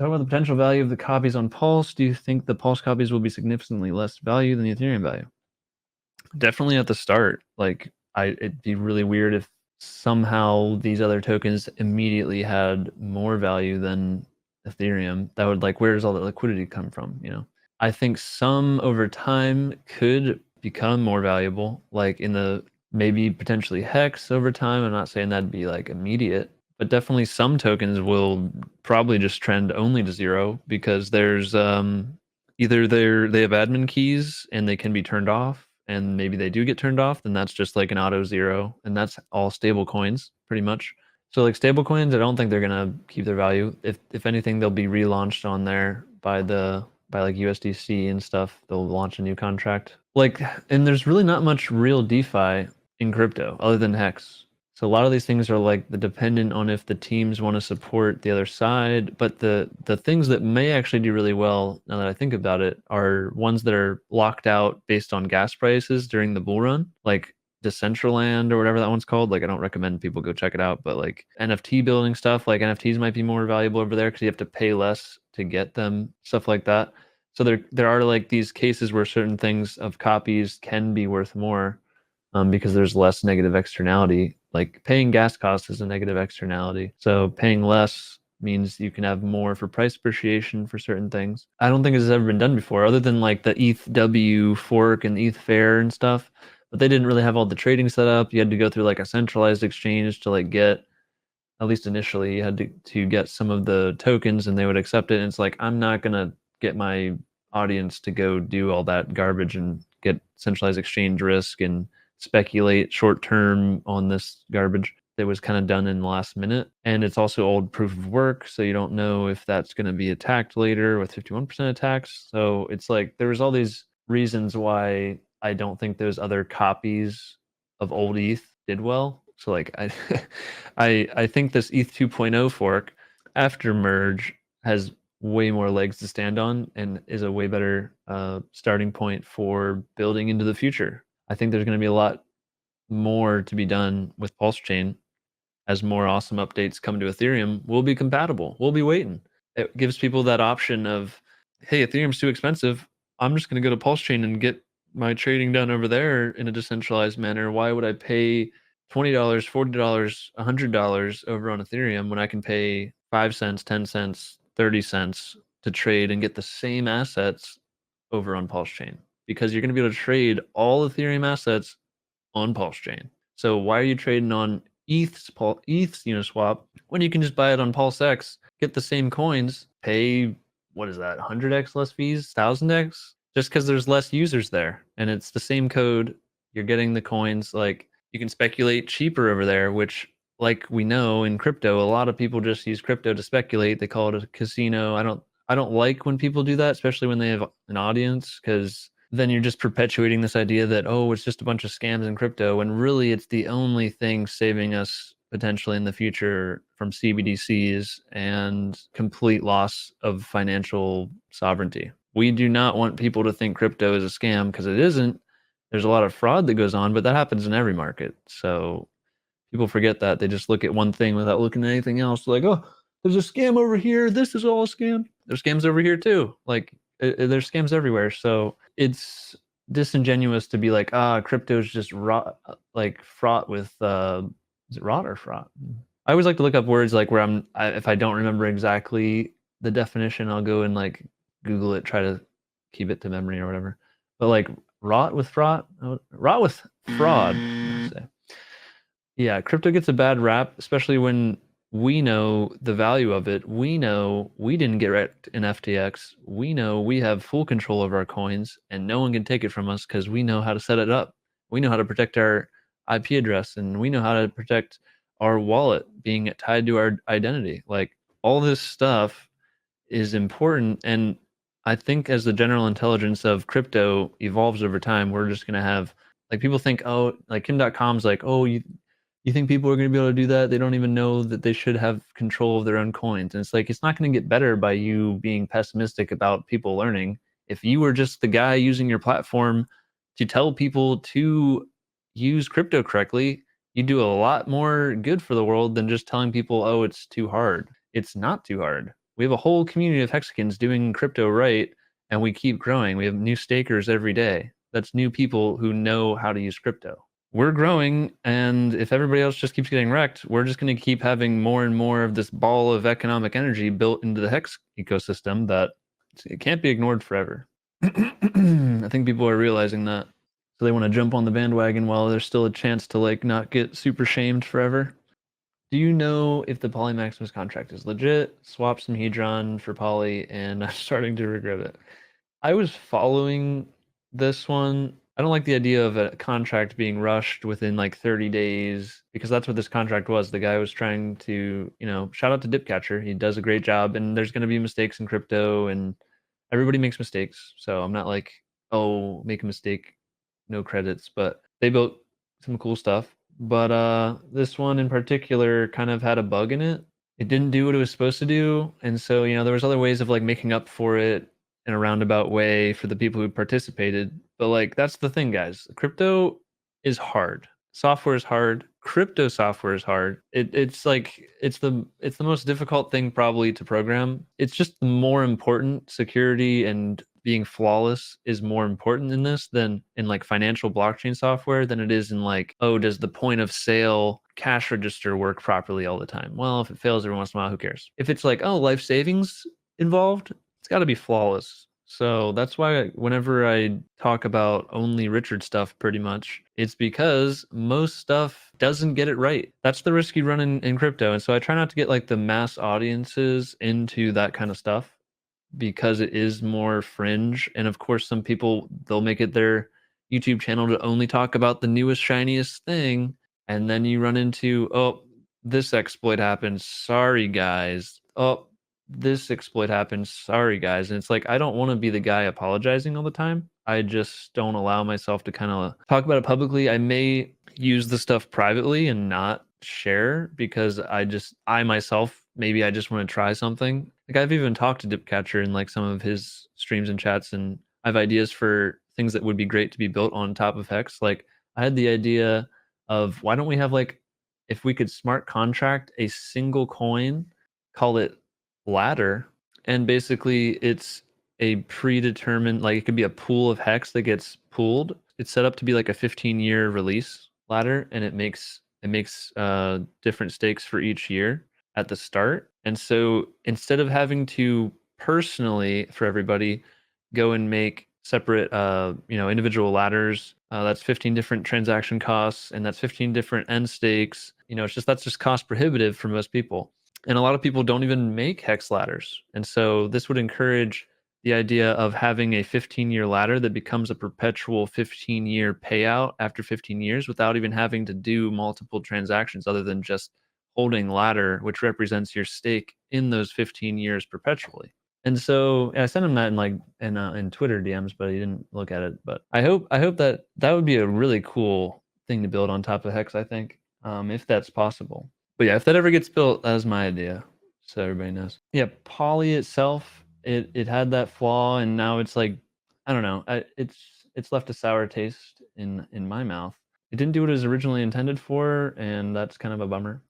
Talk about the potential value of the copies on Pulse. Do you think the Pulse copies will be significantly less value than the Ethereum value? Definitely at the start. Like, it'd be really weird if somehow these other tokens immediately had more value than Ethereum. That would, like, where does all the liquidity come from? You know, I think some over time could become more valuable, like in the maybe potentially Hex over time. I'm not saying that'd be like immediate, but definitely some tokens will probably just trend only to zero because there's either they have admin keys and they can be turned off, and maybe they do get turned off, then that's just like an auto zero, and that's all stable coins pretty much. So like stable coins, I don't think they're gonna keep their value. If anything, they'll be relaunched on there by like USDC and stuff. They'll launch a new contract. Like, and there's really not much real DeFi in crypto other than Hex. So a lot of these things are like the dependent on if the teams want to support the other side. But the things that may actually do really well, now that I think about it, are ones that are locked out based on gas prices during the bull run, like Decentraland or whatever that one's called. Like, I don't recommend people go check it out, but like NFT building stuff, like NFTs might be more valuable over there because you have to pay less to get them, stuff like that. So there are like these cases where certain things of copies can be worth more because there's less negative externality. Like paying gas costs is a negative externality. So paying less means you can have more for price appreciation for certain things. I don't think it's ever been done before, other than like the ETH-W fork and ETH Fair and stuff. But they didn't really have all the trading set up. You had to go through like a centralized exchange to like get, at least initially, you had to get some of the tokens and they would accept it. And it's like, I'm not gonna get my audience to go do all that garbage and get centralized exchange risk and speculate short term on this garbage that was kind of done in the last minute. And it's also old proof of work, so you don't know if that's going to be attacked later with 51% attacks. So it's like there's all these reasons why I don't think those other copies of old ETH did well. So like I think this ETH 2.0 fork after merge has way more legs to stand on and is a way better starting point for building into the future. I think there's going to be a lot more to be done with pulsechain as more awesome updates come to Ethereum. We'll be compatible. We'll be waiting. It gives people that option of, hey, Ethereum's too expensive. I'm just going to go to pulsechain and get my trading done over there in a decentralized manner. Why would I pay $20, $40, $100 over on Ethereum when I can pay 5 cents, 10 cents, 30 cents to trade and get the same assets over on pulsechain? Because you're going to be able to trade all Ethereum assets on pulsechain. So why are you trading on ETH's Uniswap when you can just buy it on pulsex, get the same coins, pay, what is that, 100x less fees, 1000x, just because there's less users there and it's the same code, you're getting the coins. Like, you can speculate cheaper over there, which, like we know in crypto, a lot of people just use crypto to speculate. They call it a casino. I don't like when people do that, especially when they have an audience, because then you're just perpetuating this idea that, oh, it's just a bunch of scams in crypto, when really it's the only thing saving us potentially in the future from CBDCs and complete loss of financial sovereignty. We do not want people to think crypto is a scam, because it isn't. There's a lot of fraud that goes on, but that happens in every market. So people forget that. They just look at one thing without looking at anything else. Like, oh, there's a scam over here. This is all a scam. There's scams over here too. Like, there's scams everywhere. So it's disingenuous to be like, crypto is just like fraught with, is it rot or fraught? I always like to look up words like where if I don't remember exactly the definition, I'll go and like Google it, try to keep it to memory or whatever. But like rot with fraud, yeah, crypto gets a bad rap, especially when we know the value of it. We know we didn't get wrecked in FTX. We know we have full control of our coins and no one can take it from us because we know how to set it up. We know how to protect our IP address and we know how to protect our wallet being tied to our identity. Like, all this stuff is important. And I think as the general intelligence of crypto evolves over time, we're just going to have, like, people think, oh, like Kim.com's like, oh, you think people are going to be able to do that? They don't even know that they should have control of their own coins. And it's like, it's not going to get better by you being pessimistic about people learning. If you were just the guy using your platform to tell people to use crypto correctly, you do a lot more good for the world than just telling people, oh, it's too hard. It's not too hard. We have a whole community of hexagons doing crypto right, and we keep growing. We have new stakers every day. That's new people who know how to use crypto. We're growing, and if everybody else just keeps getting wrecked, we're just going to keep having more and more of this ball of economic energy built into the hex ecosystem that it can't be ignored forever. I think people are realizing that. So they want to jump on the bandwagon while there's still a chance to like not get super shamed forever. Do you know if the Poly Maximus contract is legit? Swap some Hedron for Poly, and I'm starting to regret it. I was following this one. I don't like the idea of a contract being rushed within like 30 days because that's what this contract was. The guy was trying to, shout out to Dipcatcher. He does a great job, and there's going to be mistakes in crypto, and everybody makes mistakes. So I'm not like, oh, make a mistake, no credits, but they built some cool stuff. But this one in particular kind of had a bug in it. It didn't do what it was supposed to do, and so there was other ways of like making up for it in a roundabout way for the people who participated. But like that's the thing, guys. Crypto is hard. Software is hard. Crypto software is hard. It's the most difficult thing probably to program. It's just more important. Security and being flawless is more important in this than in like financial blockchain software than it is in like, oh, does the point of sale cash register work properly all the time? Well, if it fails every once in a while, who cares? If it's like, oh, life savings involved, it's got to be flawless. So that's why whenever I talk about only Richard stuff, pretty much, it's because most stuff doesn't get it right. That's the risk you run in crypto. And so I try not to get like the mass audiences into that kind of stuff because it is more fringe. And of course, some people, they'll make it their YouTube channel to only talk about the newest, shiniest thing. And then you run into, oh, this exploit happened. Sorry, guys. Oh, this exploit happened. Sorry, guys. And it's like, I don't want to be the guy apologizing all the time. I just don't allow myself to kind of talk about it publicly. I may use the stuff privately and not share because I myself, maybe I just want to try something. Like I've even talked to Dipcatcher in like some of his streams and chats, and I have ideas for things that would be great to be built on top of Hex. Like I had the idea of why don't we have like, if we could smart contract a single coin, call it ladder, and basically it's a predetermined, like it could be a pool of hex that gets pooled. It's set up to be like a 15-year release ladder, and it makes different stakes for each year at the start. And so instead of having to personally for everybody go and make separate individual ladders, that's 15 different transaction costs, and that's 15 different end stakes. That's just cost prohibitive for most people. And a lot of people don't even make hex ladders. And so this would encourage the idea of having a 15-year ladder that becomes a perpetual 15-year payout after 15 years without even having to do multiple transactions other than just holding ladder, which represents your stake in those 15 years perpetually. And so I sent him that in Twitter DMs, but he didn't look at it. But I hope that would be a really cool thing to build on top of Hex, I think, if that's possible. But yeah, if that ever gets built, that was my idea, so everybody knows. Yeah, Poly itself, it had that flaw, and now it's like, I don't know, it's left a sour taste in my mouth. It didn't do what it was originally intended for, and that's kind of a bummer.